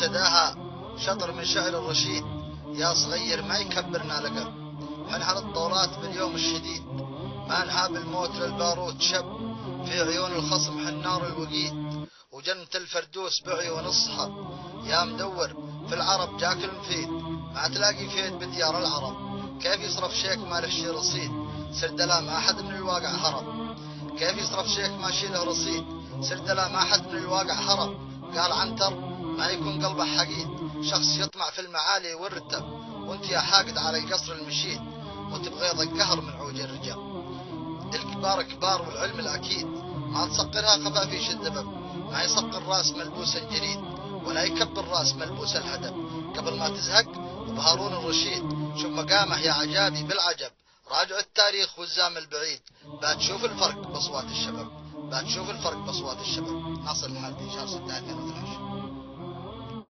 ابتداها شطر من شعر الرشيد: يا صغير ما يكبرنا لقب، حنحل الطولات باليوم الشديد، ما نحاب الموت للباروت شب، في عيون الخصم حنار الوقيد، وجنة الفردوس بعيون الصحب. يا مدور في العرب جاك المفيد، ما تلاقي فيد بديار العرب، كيف يصرف شيك ما له شي رصيد، سردلا ما أحد من الواقع هرب، كيف يصرف شيك ما شي له رصيد، سردلا ما أحد من الواقع هرب. قال عنتر ما يكون قلبه حقيد، شخص يطمع في المعالي والرتب، وانت يا حاقد على القصر المشيد، وتبغيض القهر من عوج الرجال. الكبار كبار والعلم الأكيد، ما تصقرها خفافيش الدبب، ما يصقر راس ملبوسا جريد، ولا يكبر راس ملبوس الهدب. قبل ما تزهق وبهارون الرشيد، شوف مقامه يا عجابي بالعجب، راجع التاريخ والزام البعيد، بتشوف الفرق بأصوات الشباب، بتشوف الفرق بأصوات الشباب. ناصر الحالدي، شهر 6/2012.